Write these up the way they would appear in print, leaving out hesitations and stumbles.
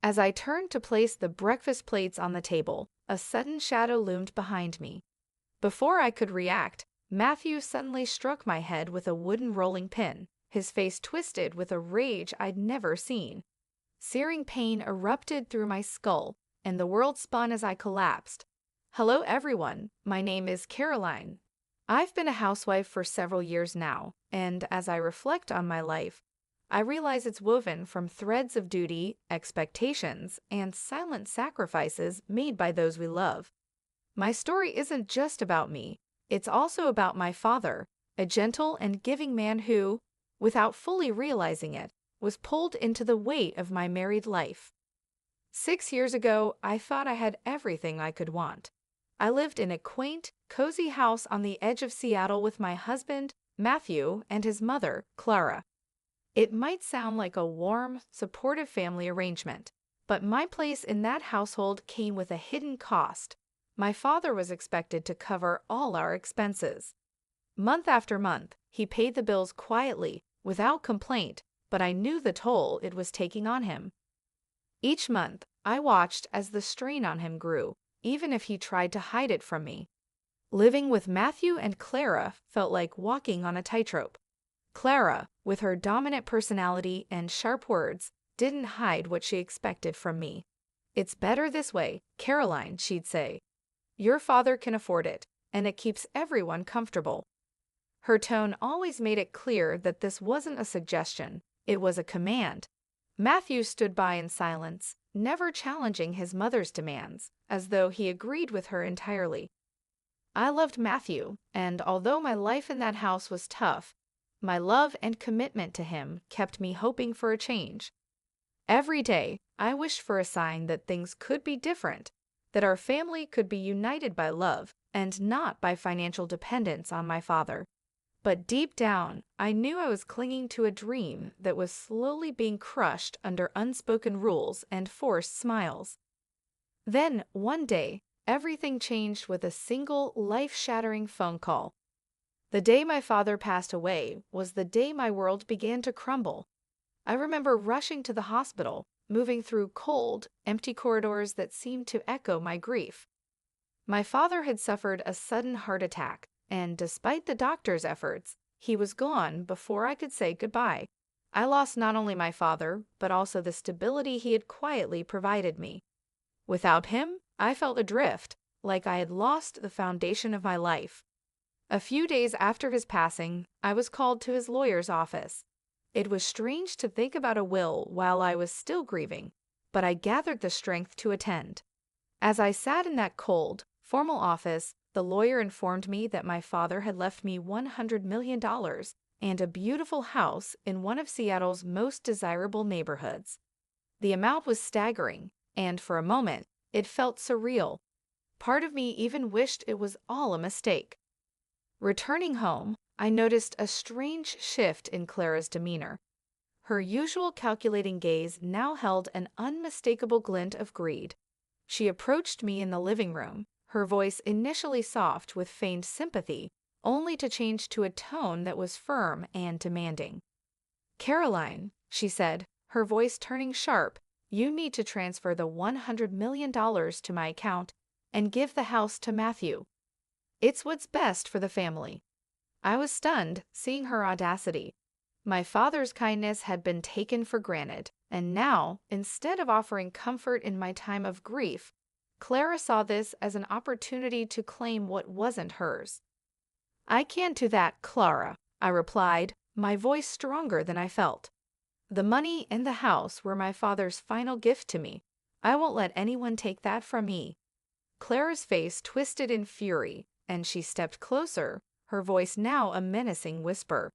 As I turned to place the breakfast plates on the table, a sudden shadow loomed behind me. Before I could react, Matthew suddenly struck my head with a wooden rolling pin, his face twisted with a rage I'd never seen. Searing pain erupted through my skull, and the world spun as I collapsed. Hello everyone, my name is Caroline. I've been a housewife for several years now, and as I reflect on my life, I realize it's woven from threads of duty, expectations, and silent sacrifices made by those we love. My story isn't just about me, it's also about my father, a gentle and giving man who, without fully realizing it, was pulled into the weight of my married life. 6 years ago, I thought I had everything I could want. I lived in a quaint, cozy house on the edge of Seattle with my husband, Matthew, and his mother, Clara. It might sound like a warm, supportive family arrangement, but my place in that household came with a hidden cost. My father was expected to cover all our expenses. Month after month, he paid the bills quietly, without complaint, but I knew the toll it was taking on him. Each month, I watched as the strain on him grew, even if he tried to hide it from me. Living with Matthew and Clara felt like walking on a tightrope. Clara, with her dominant personality and sharp words, didn't hide what she expected from me. "It's better this way, Caroline," she'd say. "Your father can afford it, and it keeps everyone comfortable." Her tone always made it clear that this wasn't a suggestion, it was a command. Matthew stood by in silence, never challenging his mother's demands, as though he agreed with her entirely. I loved Matthew, and although my life in that house was tough, my love and commitment to him kept me hoping for a change. Every day, I wished for a sign that things could be different, that our family could be united by love and not by financial dependence on my father. But deep down, I knew I was clinging to a dream that was slowly being crushed under unspoken rules and forced smiles. Then, one day, everything changed with a single life-shattering phone call. The day my father passed away was the day my world began to crumble. I remember rushing to the hospital, moving through cold, empty corridors that seemed to echo my grief. My father had suffered a sudden heart attack, and despite the doctor's efforts, he was gone before I could say goodbye. I lost not only my father, but also the stability he had quietly provided me. Without him, I felt adrift, like I had lost the foundation of my life. A few days after his passing, I was called to his lawyer's office. It was strange to think about a will while I was still grieving, but I gathered the strength to attend. As I sat in that cold, formal office, the lawyer informed me that my father had left me $100 million and a beautiful house in one of Seattle's most desirable neighborhoods. The amount was staggering, and for a moment, it felt surreal. Part of me even wished it was all a mistake. Returning home, I noticed a strange shift in Clara's demeanor. Her usual calculating gaze now held an unmistakable glint of greed. She approached me in the living room, her voice initially soft with feigned sympathy, only to change to a tone that was firm and demanding. "Caroline," she said, her voice turning sharp, "you need to transfer the $100 million to my account and give the house to Matthew. It's what's best for the family." I was stunned, seeing her audacity. My father's kindness had been taken for granted, and now, instead of offering comfort in my time of grief, Clara saw this as an opportunity to claim what wasn't hers. "I can't do that, Clara," I replied, my voice stronger than I felt. "The money and the house were my father's final gift to me. I won't let anyone take that from me." Clara's face twisted in fury, and she stepped closer, her voice now a menacing whisper.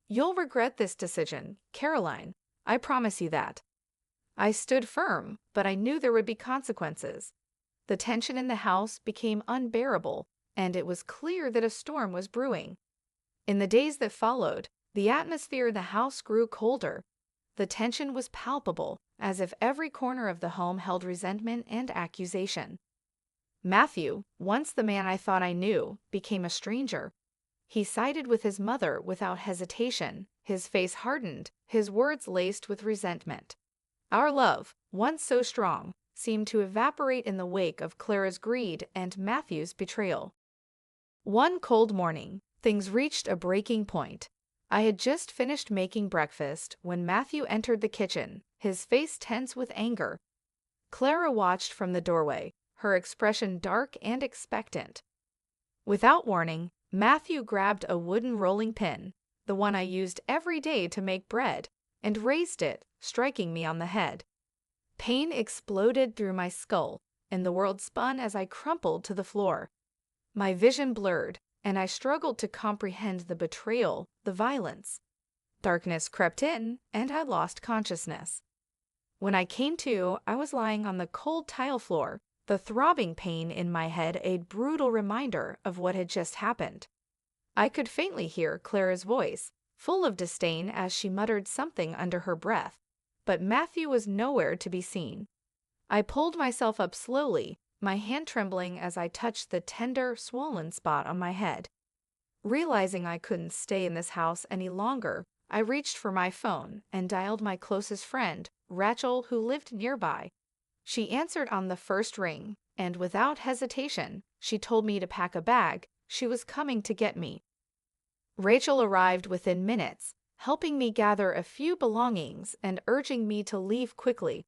"You'll regret this decision, Caroline. I promise you that." I stood firm, but I knew there would be consequences. The tension in the house became unbearable, and it was clear that a storm was brewing. In the days that followed, the atmosphere in the house grew colder. The tension was palpable, as if every corner of the home held resentment and accusation. Matthew, once the man I thought I knew, became a stranger. He sided with his mother without hesitation, his face hardened, his words laced with resentment. Our love, once so strong, seemed to evaporate in the wake of Clara's greed and Matthew's betrayal. One cold morning, things reached a breaking point. I had just finished making breakfast when Matthew entered the kitchen, his face tense with anger. Clara watched from the doorway, her expression dark and expectant. Without warning, Matthew grabbed a wooden rolling pin, the one I used every day to make bread, and raised it, striking me on the head. Pain exploded through my skull, and the world spun as I crumpled to the floor. My vision blurred, and I struggled to comprehend the betrayal, the violence. Darkness crept in, and I lost consciousness. When I came to, I was lying on the cold tile floor, the throbbing pain in my head a brutal reminder of what had just happened. I could faintly hear Clara's voice, full of disdain as she muttered something under her breath, but Matthew was nowhere to be seen. I pulled myself up slowly, my hand trembling as I touched the tender, swollen spot on my head. Realizing I couldn't stay in this house any longer, I reached for my phone and dialed my closest friend, Rachel, who lived nearby. She answered on the first ring, and without hesitation, she told me to pack a bag. She was coming to get me. Rachel arrived within minutes, helping me gather a few belongings and urging me to leave quickly.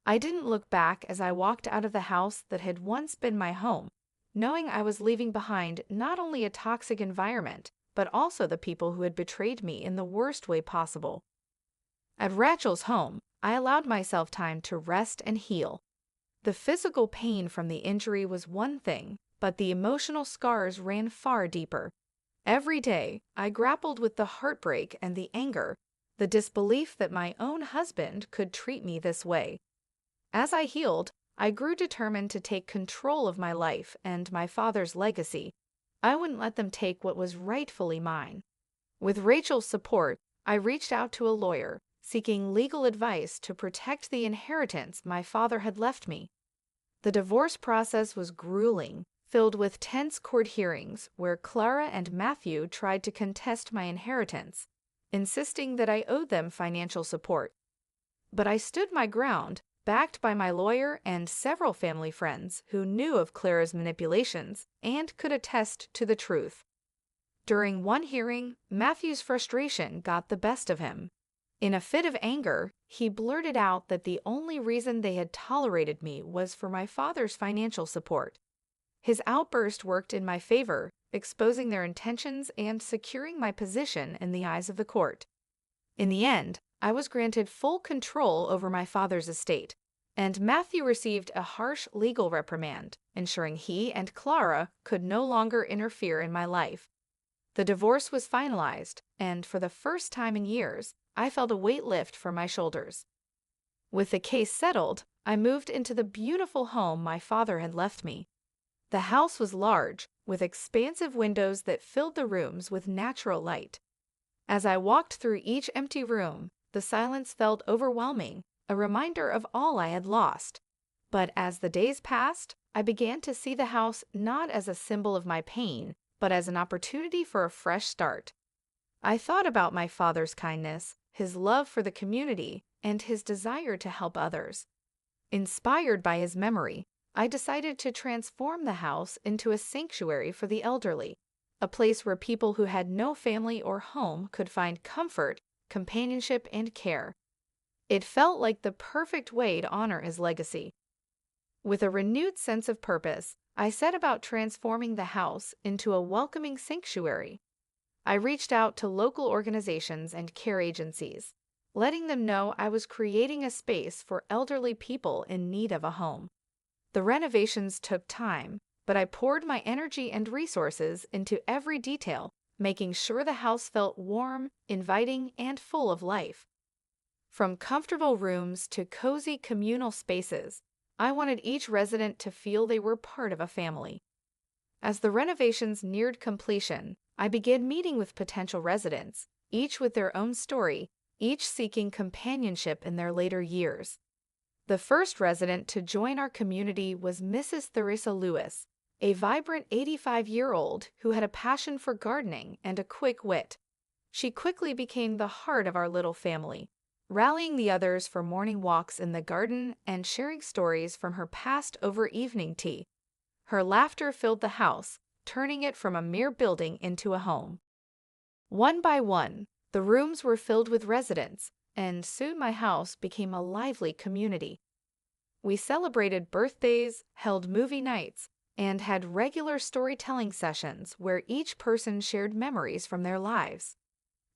I didn't look back as I walked out of the house that had once been my home, knowing I was leaving behind not only a toxic environment, but also the people who had betrayed me in the worst way possible. At Rachel's home, I allowed myself time to rest and heal. The physical pain from the injury was one thing, but the emotional scars ran far deeper. Every day, I grappled with the heartbreak and the anger, the disbelief that my own husband could treat me this way. As I healed, I grew determined to take control of my life and my father's legacy. I wouldn't let them take what was rightfully mine. With Rachel's support, I reached out to a lawyer, seeking legal advice to protect the inheritance my father had left me. The divorce process was grueling, filled with tense court hearings where Clara and Matthew tried to contest my inheritance, insisting that I owed them financial support. But I stood my ground, backed by my lawyer and several family friends who knew of Clara's manipulations and could attest to the truth. During one hearing, Matthew's frustration got the best of him. In a fit of anger, he blurted out that the only reason they had tolerated me was for my father's financial support. His outburst worked in my favor, exposing their intentions and securing my position in the eyes of the court. In the end, I was granted full control over my father's estate, and Matthew received a harsh legal reprimand, ensuring he and Clara could no longer interfere in my life. The divorce was finalized, and for the first time in years, I felt a weight lift from my shoulders. With the case settled, I moved into the beautiful home my father had left me. The house was large, with expansive windows that filled the rooms with natural light. As I walked through each empty room, the silence felt overwhelming, a reminder of all I had lost. But as the days passed, I began to see the house not as a symbol of my pain, but as an opportunity for a fresh start. I thought about my father's kindness, his love for the community, and his desire to help others. Inspired by his memory, I decided to transform the house into a sanctuary for the elderly, a place where people who had no family or home could find comfort, companionship, and care. It felt like the perfect way to honor his legacy. With a renewed sense of purpose, I set about transforming the house into a welcoming sanctuary. I reached out to local organizations and care agencies, letting them know I was creating a space for elderly people in need of a home. The renovations took time, but I poured my energy and resources into every detail, making sure the house felt warm, inviting, and full of life. From comfortable rooms to cozy communal spaces, I wanted each resident to feel they were part of a family. As the renovations neared completion, I began meeting with potential residents, each with their own story, each seeking companionship in their later years. The first resident to join our community was Mrs. Theresa Lewis, a vibrant 85-year-old who had a passion for gardening and a quick wit. She quickly became the heart of our little family, rallying the others for morning walks in the garden and sharing stories from her past over evening tea. Her laughter filled the house, turning it from a mere building into a home. One by one, the rooms were filled with residents, and soon my house became a lively community. We celebrated birthdays, held movie nights, and had regular storytelling sessions where each person shared memories from their lives.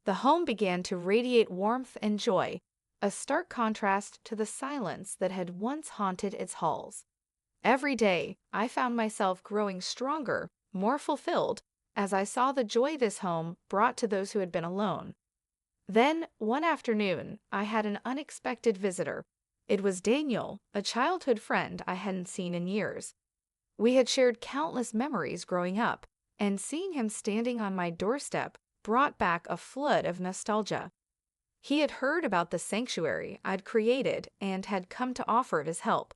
The home began to radiate warmth and joy, a stark contrast to the silence that had once haunted its halls. Every day, I found myself growing stronger, more fulfilled, as I saw the joy this home brought to those who had been alone. Then, one afternoon, I had an unexpected visitor. It was Daniel, a childhood friend I hadn't seen in years. We had shared countless memories growing up, and seeing him standing on my doorstep brought back a flood of nostalgia. He had heard about the sanctuary I'd created and had come to offer his help.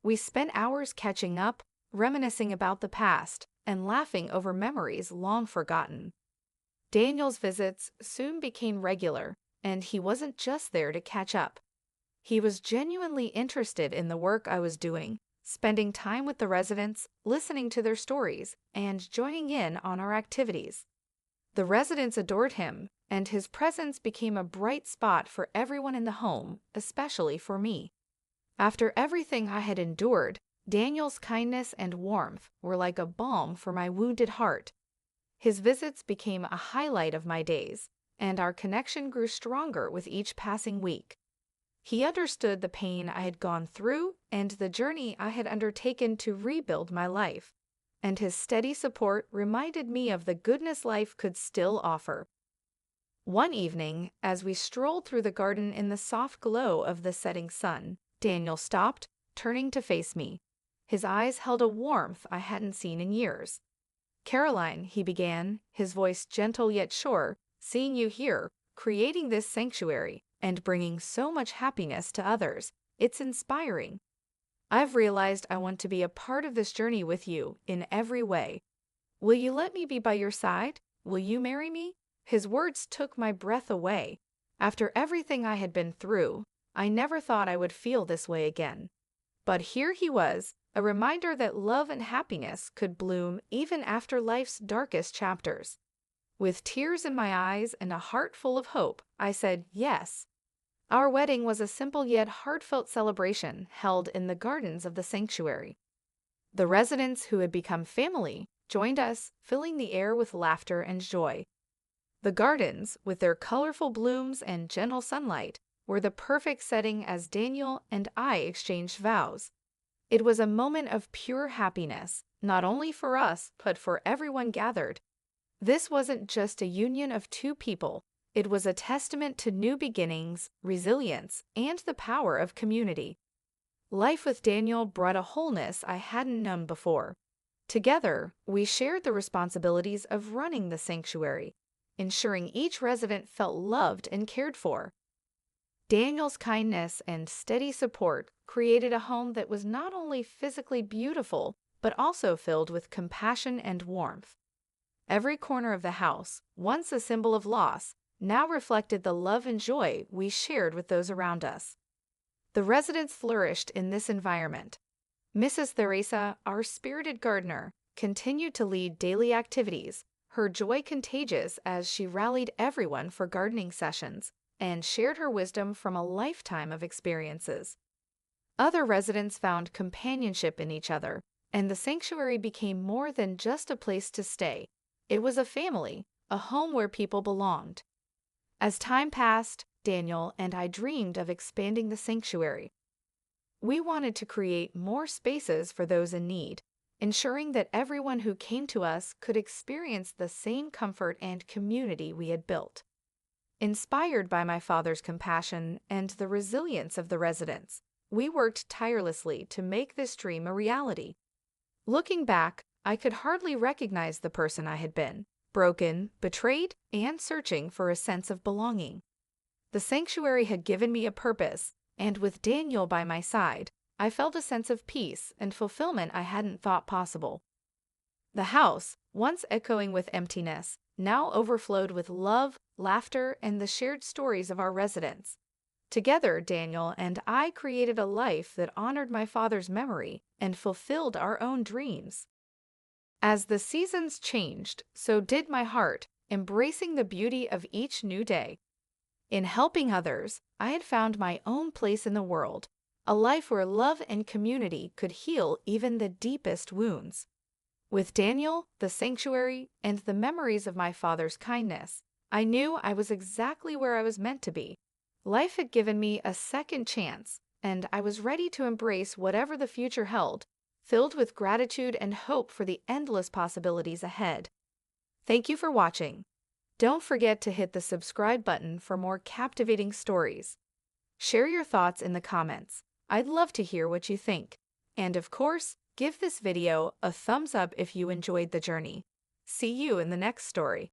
We spent hours catching up, reminiscing about the past, and laughing over memories long forgotten. Daniel's visits soon became regular, and he wasn't just there to catch up. He was genuinely interested in the work I was doing, spending time with the residents, listening to their stories, and joining in on our activities. The residents adored him, and his presence became a bright spot for everyone in the home, especially for me. After everything I had endured, Daniel's kindness and warmth were like a balm for my wounded heart. His visits became a highlight of my days, and our connection grew stronger with each passing week. He understood the pain I had gone through and the journey I had undertaken to rebuild my life, and his steady support reminded me of the goodness life could still offer. One evening, as we strolled through the garden in the soft glow of the setting sun, Daniel stopped, turning to face me. His eyes held a warmth I hadn't seen in years. "Caroline," he began, his voice gentle yet sure, "seeing you here, creating this sanctuary, and bringing so much happiness to others, it's inspiring. I've realized I want to be a part of this journey with you in every way. Will you let me be by your side? Will you marry me?" His words took my breath away. After everything I had been through, I never thought I would feel this way again. But here he was, a reminder that love and happiness could bloom even after life's darkest chapters. With tears in my eyes and a heart full of hope, I said yes. Our wedding was a simple yet heartfelt celebration held in the gardens of the sanctuary. The residents who had become family joined us, filling the air with laughter and joy. The gardens, with their colorful blooms and gentle sunlight, were the perfect setting as Daniel and I exchanged vows. It was a moment of pure happiness, not only for us, but for everyone gathered. This wasn't just a union of two people. It was a testament to new beginnings, resilience, and the power of community. Life with Daniel brought a wholeness I hadn't known before. Together, we shared the responsibilities of running the sanctuary, ensuring each resident felt loved and cared for. Daniel's kindness and steady support created a home that was not only physically beautiful, but also filled with compassion and warmth. Every corner of the house, once a symbol of loss, now reflected the love and joy we shared with those around us. The residents flourished in this environment. Mrs. Theresa, our spirited gardener, continued to lead daily activities, her joy contagious as she rallied everyone for gardening sessions and shared her wisdom from a lifetime of experiences. Other residents found companionship in each other, and the sanctuary became more than just a place to stay. It was a family, a home where people belonged. As time passed, Daniel and I dreamed of expanding the sanctuary. We wanted to create more spaces for those in need, ensuring that everyone who came to us could experience the same comfort and community we had built. Inspired by my father's compassion and the resilience of the residents, we worked tirelessly to make this dream a reality. Looking back, I could hardly recognize the person I had been, broken, betrayed, and searching for a sense of belonging. The sanctuary had given me a purpose, and with Daniel by my side, I felt a sense of peace and fulfillment I hadn't thought possible. The house, once echoing with emptiness, now overflowed with love, laughter, and the shared stories of our residents. Together, Daniel and I created a life that honored my father's memory and fulfilled our own dreams. As the seasons changed, so did my heart, embracing the beauty of each new day. In helping others, I had found my own place in the world, a life where love and community could heal even the deepest wounds. With Daniel, the sanctuary, and the memories of my father's kindness, I knew I was exactly where I was meant to be. Life had given me a second chance, and I was ready to embrace whatever the future held, filled with gratitude and hope for the endless possibilities ahead. Thank you for watching. Don't forget to hit the subscribe button for more captivating stories. Share your thoughts in the comments. I'd love to hear what you think. And of course, give this video a thumbs up if you enjoyed the journey. See you in the next story.